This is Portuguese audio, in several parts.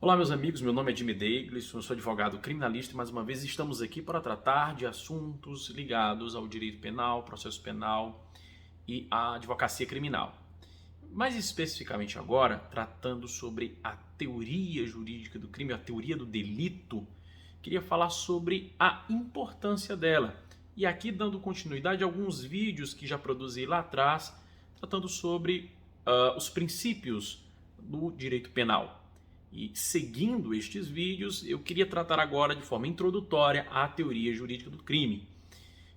Olá, meus amigos, meu nome é Jimmy Davis, eu sou advogado criminalista e mais uma vez estamos aqui para tratar de assuntos ligados ao direito penal, processo penal e à advocacia criminal. Mais especificamente agora, tratando sobre a teoria jurídica do crime, a teoria do delito, queria falar sobre a importância dela. E aqui dando continuidade a alguns vídeos que já produzi lá atrás, tratando sobre os princípios do direito penal. E seguindo estes vídeos, eu queria tratar agora de forma introdutória a teoria jurídica do crime.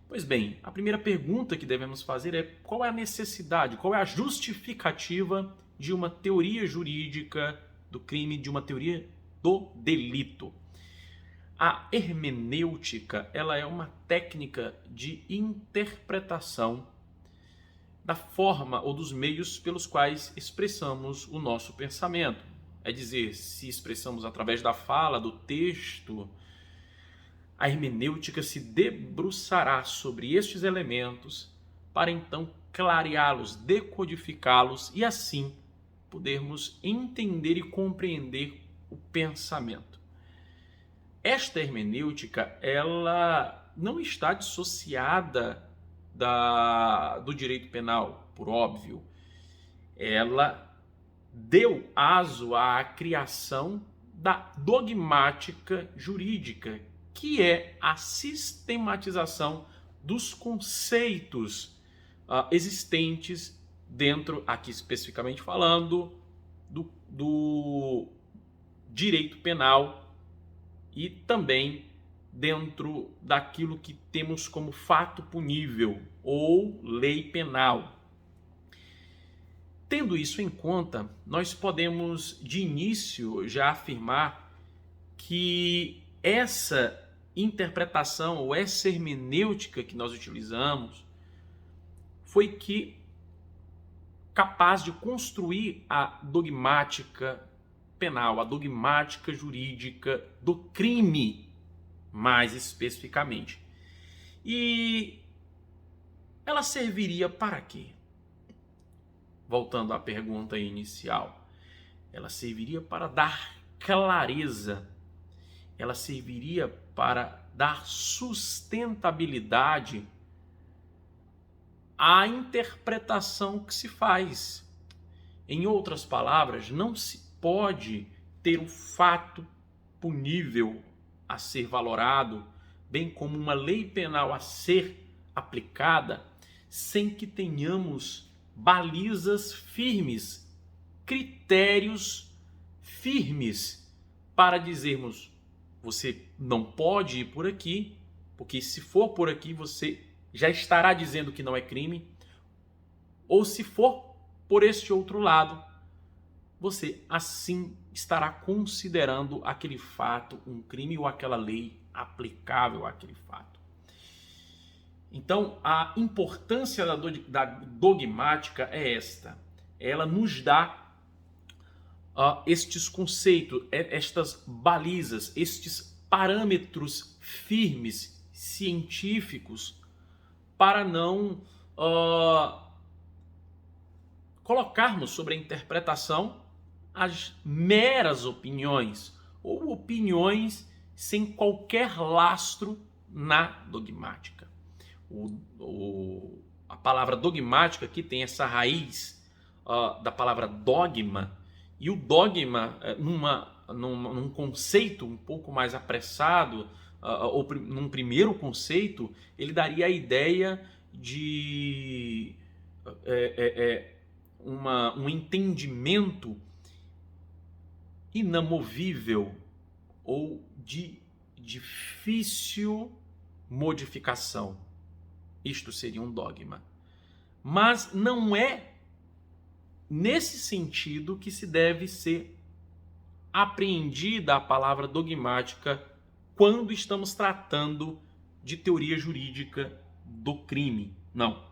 Pois bem, a primeira pergunta que devemos fazer é qual é a necessidade, qual é a justificativa de uma teoria jurídica do crime, de uma teoria do delito. A hermenêutica, ela é uma técnica de interpretação da forma ou dos meios pelos quais expressamos o nosso pensamento. É dizer, se expressamos através da fala, do texto, a hermenêutica se debruçará sobre estes elementos para então clareá-los, decodificá-los e assim podermos entender e compreender o pensamento. Esta hermenêutica, ela não está dissociada do direito penal, por óbvio. Ela deu aso à criação da dogmática jurídica, que é a sistematização dos conceitos existentes dentro, aqui especificamente falando, do direito penal e também dentro daquilo que temos como fato punível ou lei penal. Tendo isso em conta, nós podemos de início já afirmar que essa interpretação ou essa hermenêutica que nós utilizamos foi capaz de construir a dogmática penal, a dogmática jurídica do crime, mais especificamente. E ela serviria para quê? Voltando à pergunta inicial, ela serviria para dar clareza, ela serviria para dar sustentabilidade à interpretação que se faz. Em outras palavras, não se pode ter um fato punível a ser valorado, bem como uma lei penal a ser aplicada, sem que tenhamos balizas firmes, critérios firmes para dizermos: você não pode ir por aqui, porque se for por aqui você já estará dizendo que não é crime, ou se for por este outro lado, você assim estará considerando aquele fato um crime ou aquela lei aplicável àquele fato. Então, a importância da dogmática é esta. Ela nos dá estes conceitos, estas balizas, estes parâmetros firmes, científicos, para não colocarmos sobre a interpretação as meras opiniões ou opiniões sem qualquer lastro na dogmática. A palavra dogmática aqui tem essa raiz da palavra dogma, e o dogma, num conceito um pouco mais apressado, ou num primeiro conceito, ele daria a ideia de um entendimento inamovível ou de difícil modificação. Isto seria um dogma. Mas não é nesse sentido que se deve ser apreendida a palavra dogmática quando estamos tratando de teoria jurídica do crime. Não.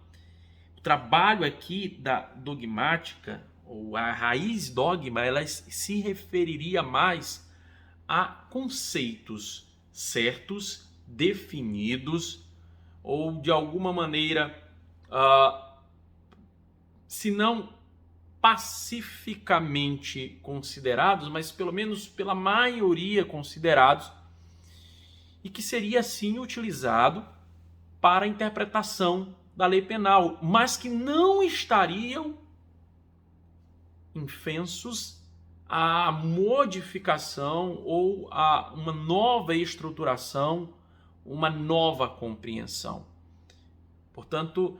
O trabalho aqui da dogmática, ou a raiz dogma, ela se referiria mais a conceitos certos, definidos, ou de alguma maneira, se não pacificamente considerados, mas pelo menos pela maioria considerados, e que seria assim utilizado para a interpretação da lei penal, mas que não estariam infensos à modificação ou a uma nova estruturação, uma nova compreensão. Portanto,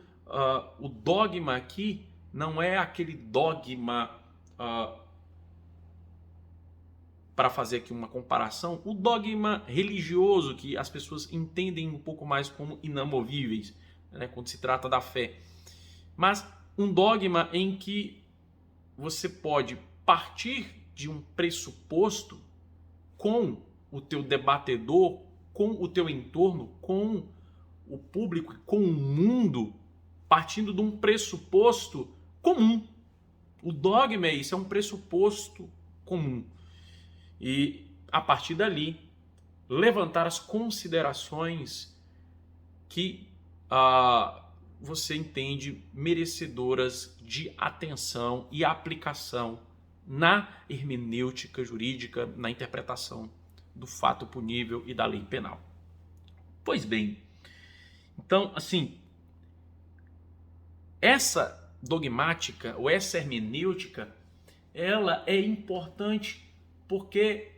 o dogma aqui não é aquele dogma, para fazer aqui uma comparação, o dogma religioso que as pessoas entendem um pouco mais como inamovíveis, né, quando se trata da fé. Mas um dogma em que você pode partir de um pressuposto com o teu debatedor, com o teu entorno, com o público, com o mundo, partindo de um pressuposto comum. O dogma é isso, é um pressuposto comum. E, a partir dali, levantar as considerações que você entende merecedoras de atenção e aplicação na hermenêutica jurídica, na interpretação do fato punível e da lei penal. Pois bem, então, assim, essa dogmática ou essa hermenêutica, ela é importante porque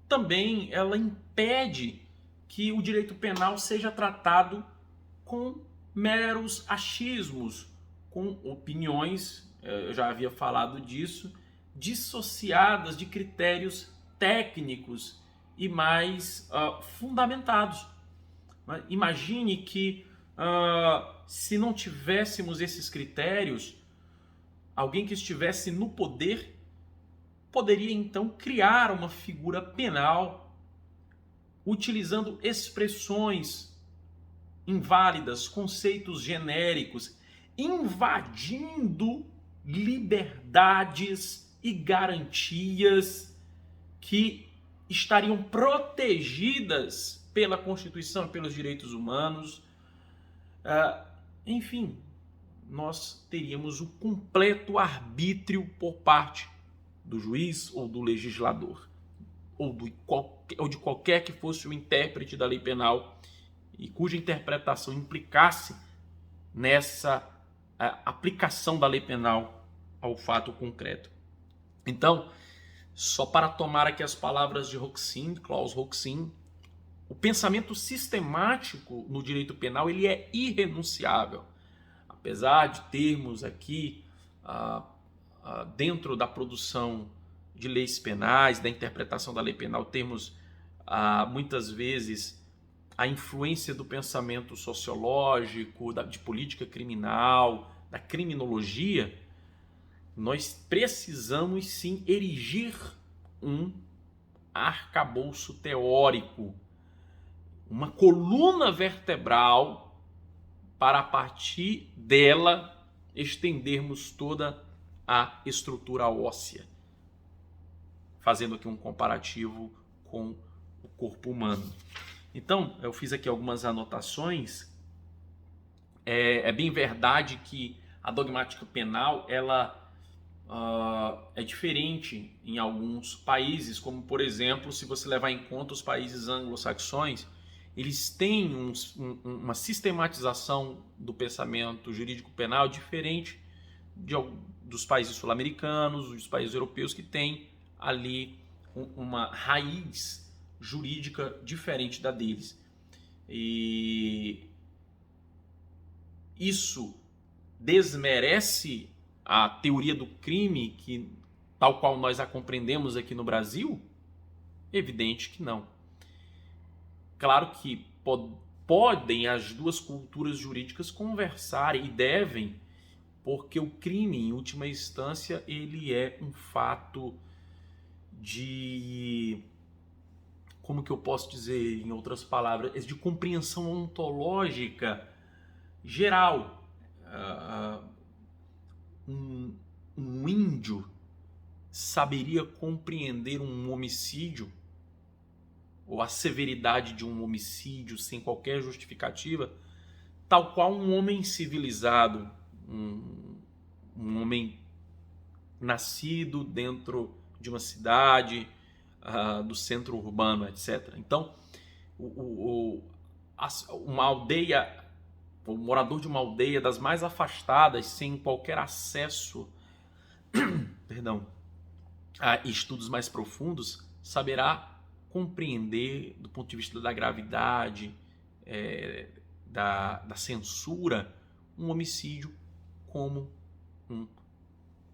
também ela impede que o direito penal seja tratado com meros achismos, com opiniões, eu já havia falado disso, dissociadas de critérios técnicos e mais fundamentados. Imagine que se não tivéssemos esses critérios, alguém que estivesse no poder poderia então criar uma figura penal utilizando expressões inválidas, conceitos genéricos, invadindo liberdades e garantias que estariam protegidas pela Constituição e pelos direitos humanos. Enfim, nós teríamos o completo arbítrio por parte do juiz ou do legislador, ou de qualquer que fosse o intérprete da lei penal e cuja interpretação implicasse nessa aplicação da lei penal ao fato concreto. Então, só para tomar aqui as palavras de Klaus Roxin, o pensamento sistemático no direito penal ele é irrenunciável. Apesar de termos aqui, dentro da produção de leis penais, da interpretação da lei penal, temos muitas vezes a influência do pensamento sociológico, de política criminal, da criminologia, nós precisamos sim erigir um arcabouço teórico, uma coluna vertebral, para a partir dela estendermos toda a estrutura óssea, fazendo aqui um comparativo com o corpo humano. Então, eu fiz aqui algumas anotações. É bem verdade que a dogmática penal ela é diferente em alguns países, como, por exemplo, se você levar em conta os países anglo-saxões, eles têm uma sistematização do pensamento jurídico penal diferente dos países sul-americanos, dos países europeus, que têm ali uma raiz jurídica diferente da deles. E isso desmerece a teoria do crime, que, tal qual nós a compreendemos aqui no Brasil? Evidente que não. Claro que podem as duas culturas jurídicas conversar e devem, porque o crime, em última instância, ele é um fato de, como que eu posso dizer em outras palavras, de compreensão ontológica geral. Um índio saberia compreender um homicídio ou a severidade de um homicídio sem qualquer justificativa, tal qual um homem civilizado, um homem nascido dentro de uma cidade, do centro urbano, etc. Então, uma aldeia, o morador de uma aldeia das mais afastadas, sem qualquer acesso, perdão, a estudos mais profundos, saberá compreender do ponto de vista da gravidade, da censura, um homicídio como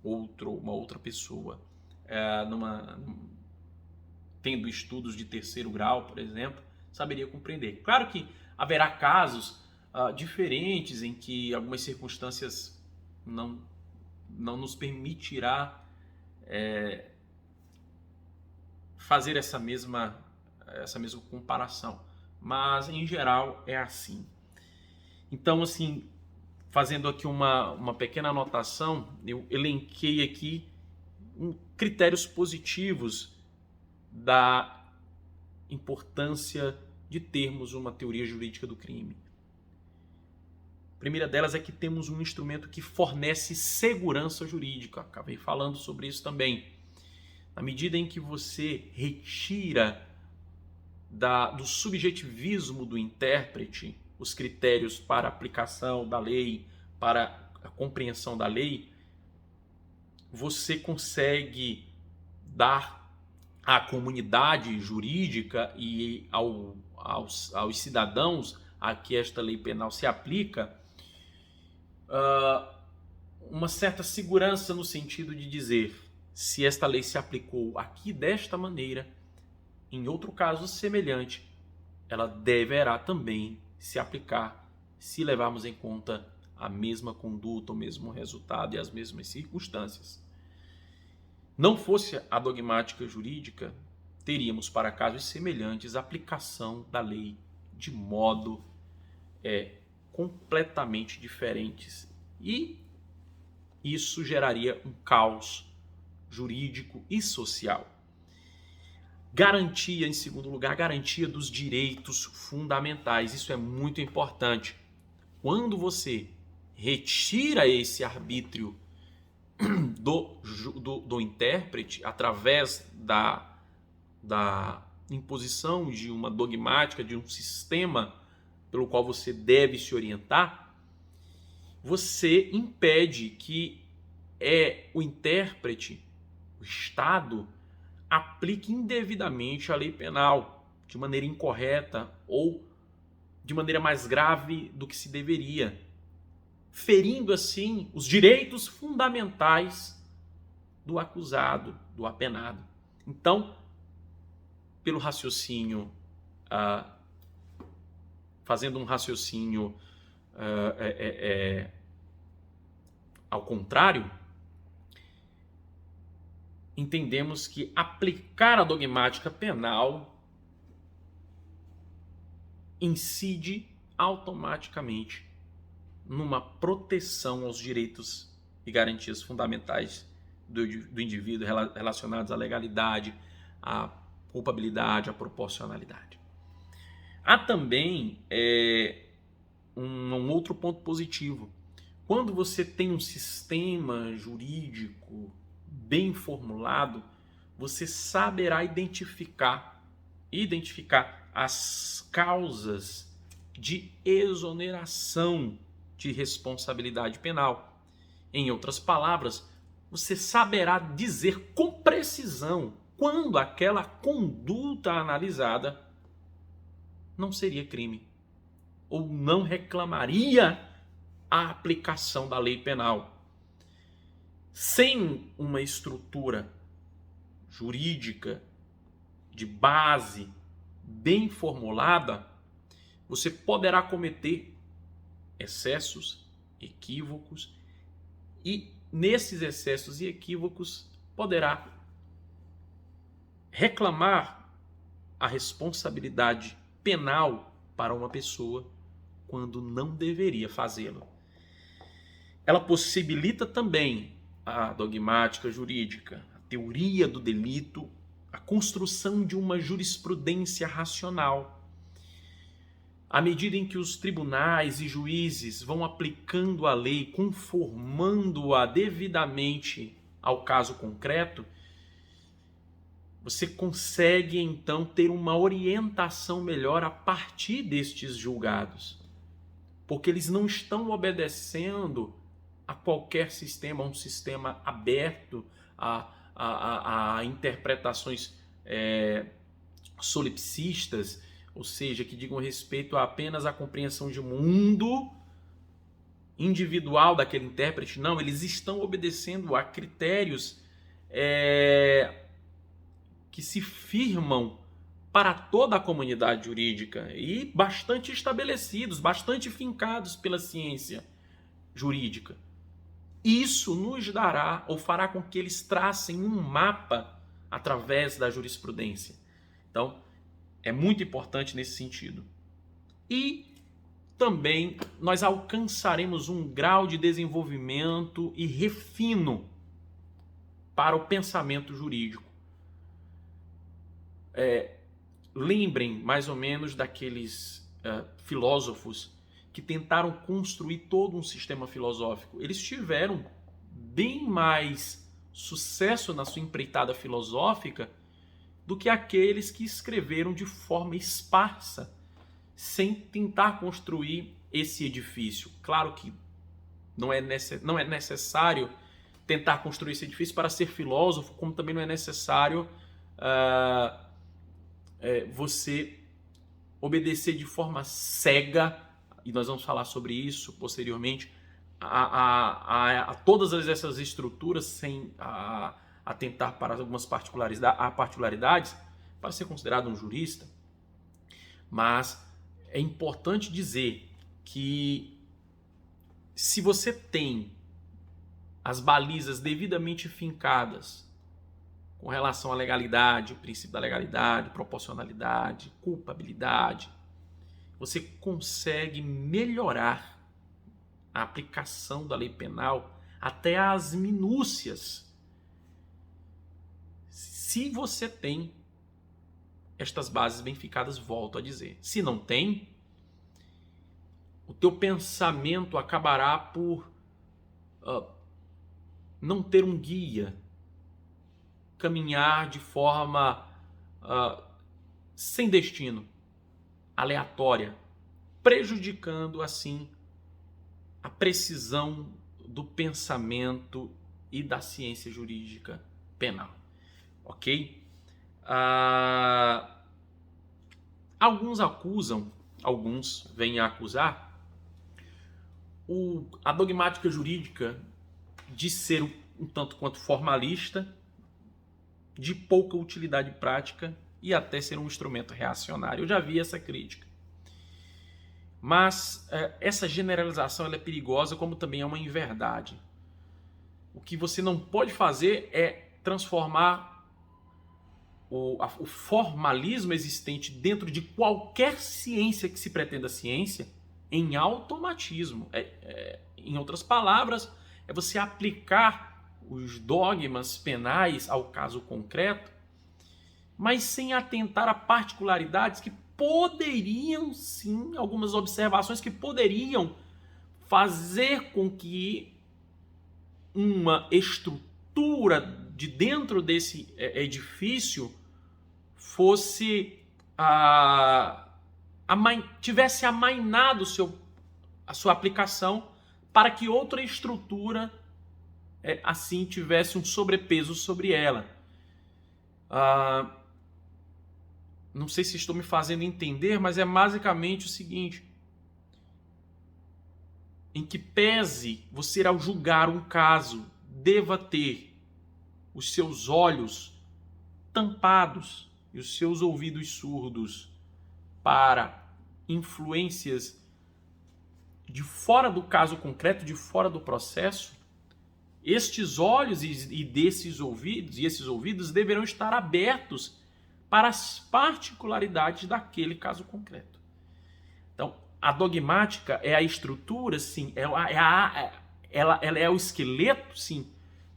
uma outra pessoa, tendo estudos de terceiro grau, por exemplo, saberia compreender. Claro que haverá casos diferentes em que algumas circunstâncias não nos permitirá fazer essa mesma comparação, mas em geral é assim. Então, assim, fazendo aqui uma pequena anotação, eu elenquei aqui critérios positivos da importância de termos uma teoria jurídica do crime. A primeira delas é que temos um instrumento que fornece segurança jurídica. Acabei falando sobre isso também. Na medida em que você retira do subjetivismo do intérprete os critérios para a aplicação da lei, para a compreensão da lei, você consegue dar à comunidade jurídica e aos cidadãos a que esta lei penal se aplica uma certa segurança no sentido de dizer: se esta lei se aplicou aqui desta maneira, em outro caso semelhante, ela deverá também se aplicar se levarmos em conta a mesma conduta, o mesmo resultado e as mesmas circunstâncias. Não fosse a dogmática jurídica, teríamos para casos semelhantes a aplicação da lei de modo completamente diferentes. E isso geraria um caos jurídico e social. Garantia, em segundo lugar, garantia dos direitos fundamentais. Isso é muito importante. Quando você retira esse arbítrio do intérprete através da imposição de uma dogmática, de um sistema pelo qual você deve se orientar, você impede que o intérprete, o Estado, aplique indevidamente a lei penal, de maneira incorreta ou de maneira mais grave do que se deveria, ferindo assim os direitos fundamentais do acusado, do apenado. Então, pelo raciocínio, fazendo um raciocínio ao contrário, entendemos que aplicar a dogmática penal incide automaticamente numa proteção aos direitos e garantias fundamentais do indivíduo relacionados à legalidade, à culpabilidade, à proporcionalidade. Há também um outro ponto positivo. Quando você tem um sistema jurídico bem formulado, você saberá identificar as causas de exoneração de responsabilidade penal. Em outras palavras, você saberá dizer com precisão quando aquela conduta analisada não seria crime ou não reclamaria a aplicação da lei penal. Sem uma estrutura jurídica de base bem formulada, você poderá cometer excessos, equívocos, e nesses excessos e equívocos poderá reclamar a responsabilidade penal para uma pessoa quando não deveria fazê-lo. Ela possibilita também a dogmática jurídica, a teoria do delito, a construção de uma jurisprudência racional. À medida em que os tribunais e juízes vão aplicando a lei, conformando-a devidamente ao caso concreto, você consegue então ter uma orientação melhor a partir destes julgados. Porque eles não estão obedecendo a qualquer sistema, a um sistema aberto a interpretações solipsistas, ou seja, que digam respeito apenas à compreensão de mundo individual daquele intérprete. Não, eles estão obedecendo a critérios que se firmam para toda a comunidade jurídica e bastante estabelecidos, bastante fincados pela ciência jurídica. Isso nos dará ou fará com que eles tracem um mapa através da jurisprudência. Então, é muito importante nesse sentido. E também nós alcançaremos um grau de desenvolvimento e refino para o pensamento jurídico. Lembrem mais ou menos daqueles filósofos que tentaram construir todo um sistema filosófico. Eles tiveram bem mais sucesso na sua empreitada filosófica do que aqueles que escreveram de forma esparsa, sem tentar construir esse edifício. Claro que não é necessário tentar construir esse edifício para ser filósofo, como também não é necessário você obedecer de forma cega, e nós vamos falar sobre isso posteriormente, a todas essas estruturas sem atentar para algumas particularidades para ser considerado um jurista. Mas é importante dizer que se você tem as balizas devidamente fincadas com relação à legalidade, o princípio da legalidade, proporcionalidade, culpabilidade, você consegue melhorar a aplicação da lei penal até as minúcias, se você tem estas bases bem fincadas, volto a dizer. Se não tem, o teu pensamento acabará por não ter um guia, caminhar de forma sem destino, aleatória, prejudicando assim a precisão do pensamento e da ciência jurídica penal. Ok? Alguns vêm a acusar a dogmática jurídica de ser um tanto quanto formalista, de pouca utilidade prática e até ser um instrumento reacionário. Eu já vi essa crítica. Mas essa generalização ela é perigosa, como também é uma inverdade. O que você não pode fazer é transformar o formalismo existente dentro de qualquer ciência que se pretenda ciência em automatismo. Em outras palavras, é você aplicar os dogmas penais ao caso concreto, mas sem atentar a particularidades que poderiam, sim, algumas observações que poderiam fazer com que uma estrutura de dentro desse edifício tivesse amainado a sua aplicação para que outra estrutura assim tivesse um sobrepeso sobre ela. Não sei se estou me fazendo entender, mas é basicamente o seguinte: em que pese você, ao julgar um caso, deva ter os seus olhos tampados e os seus ouvidos surdos para influências de fora do caso concreto, de fora do processo, estes olhos e esses ouvidos deverão estar abertos para as particularidades daquele caso concreto. Então, a dogmática é a estrutura, sim, ela é o esqueleto, sim,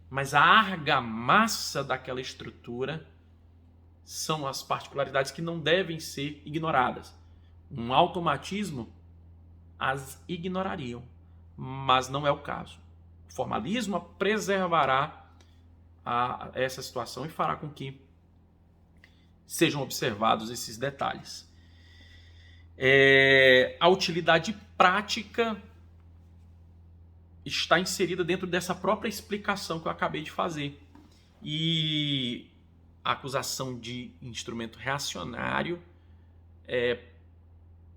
mas a argamassa daquela estrutura são as particularidades que não devem ser ignoradas. Um automatismo as ignorariam, mas não é o caso. O formalismo preservará a essa situação e fará com que sejam observados esses detalhes. A utilidade prática está inserida dentro dessa própria explicação que eu acabei de fazer. E a acusação de instrumento reacionário é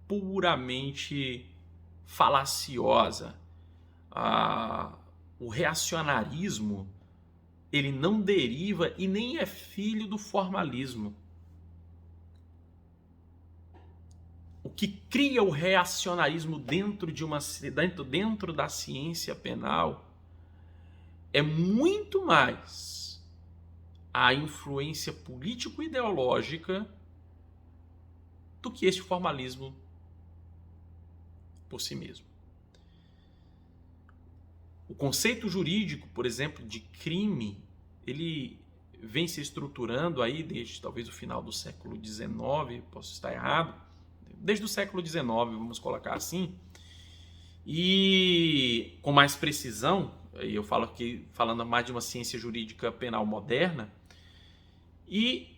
puramente falaciosa. O reacionarismo, ele não deriva e nem é filho do formalismo. O que cria o reacionarismo dentro da ciência penal é muito mais a influência político-ideológica do que este formalismo por si mesmo. O conceito jurídico, por exemplo, de crime, ele vem se estruturando aí desde talvez o final do século XIX, posso estar errado, desde o século XIX, vamos colocar assim, e com mais precisão, eu falo aqui falando mais de uma ciência jurídica penal moderna, e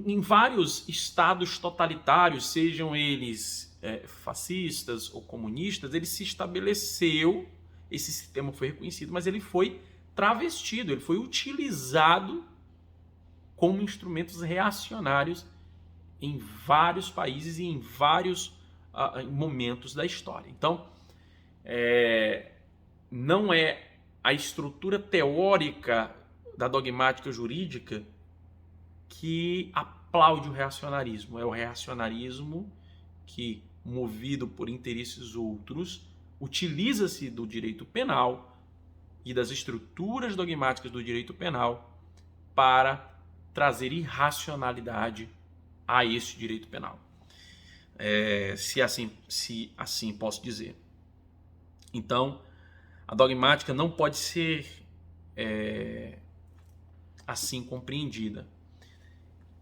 em vários estados totalitários, sejam eles fascistas ou comunistas, ele se estabeleceu, esse sistema foi reconhecido, mas ele foi travestido, ele foi utilizado como instrumentos reacionários em vários países e em vários momentos da história. Então, não é a estrutura teórica da dogmática jurídica que aplaude o reacionarismo. É o reacionarismo que, movido por interesses outros, utiliza-se do direito penal e das estruturas dogmáticas do direito penal para trazer irracionalidade a esse direito penal, se assim posso dizer. Então, a dogmática não pode ser assim compreendida.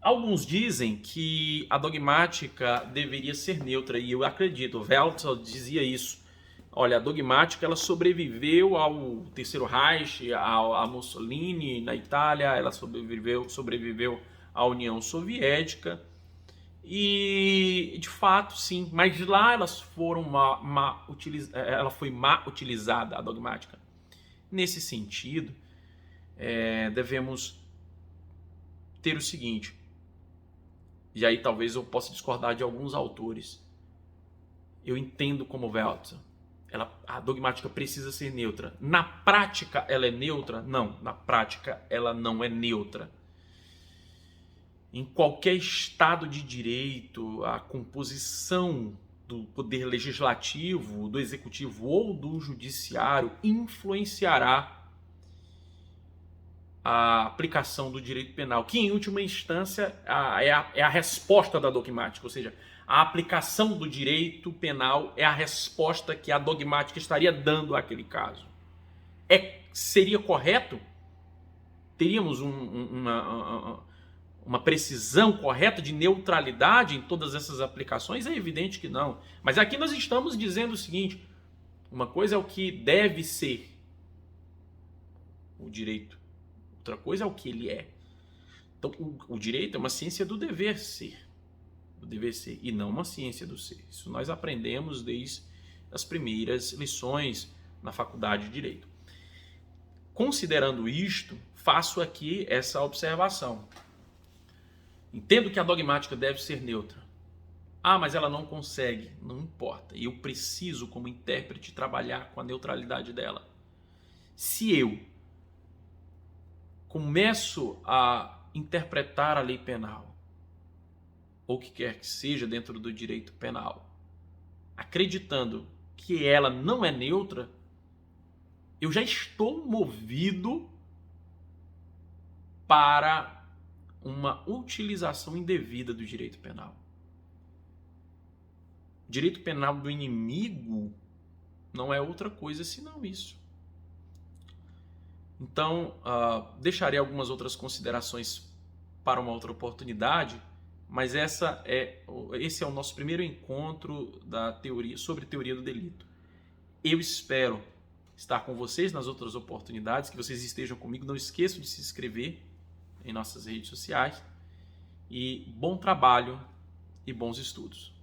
Alguns dizem que a dogmática deveria ser neutra, e eu acredito. Welzel dizia isso. Olha, a dogmática ela sobreviveu ao Terceiro Reich, a Mussolini na Itália, ela sobreviveu à União Soviética. E, de fato, sim, mas lá elas foram ela foi má utilizada, a dogmática. Nesse sentido, devemos ter o seguinte, e aí talvez eu possa discordar de alguns autores. Eu entendo como Welzel, a dogmática precisa ser neutra. Na prática ela é neutra? Não, na prática ela não é neutra. Em qualquer estado de direito, a composição do poder legislativo, do executivo ou do judiciário influenciará a aplicação do direito penal, que em última instância é a resposta da dogmática, ou seja, a aplicação do direito penal é a resposta que a dogmática estaria dando àquele caso. Seria correto? Teríamos uma precisão correta de neutralidade em todas essas aplicações? É evidente que não. Mas aqui nós estamos dizendo o seguinte, uma coisa é o que deve ser o direito, outra coisa é o que ele é. Então, o direito é uma ciência do dever ser, e não uma ciência do ser. Isso nós aprendemos desde as primeiras lições na faculdade de Direito. Considerando isto, faço aqui essa observação. Entendo que a dogmática deve ser neutra. Mas ela não consegue. Não importa. Eu preciso, como intérprete, trabalhar com a neutralidade dela. Se eu começo a interpretar a lei penal, ou o que quer que seja dentro do direito penal, acreditando que ela não é neutra, eu já estou movido para uma utilização indevida do direito penal. Direito penal do inimigo não é outra coisa senão isso. Então, deixarei algumas outras considerações para uma outra oportunidade, mas esse é o nosso primeiro encontro sobre teoria do delito. Eu espero estar com vocês nas outras oportunidades, que vocês estejam comigo. Não esqueçam de se inscrever em nossas redes sociais. E bom trabalho e bons estudos.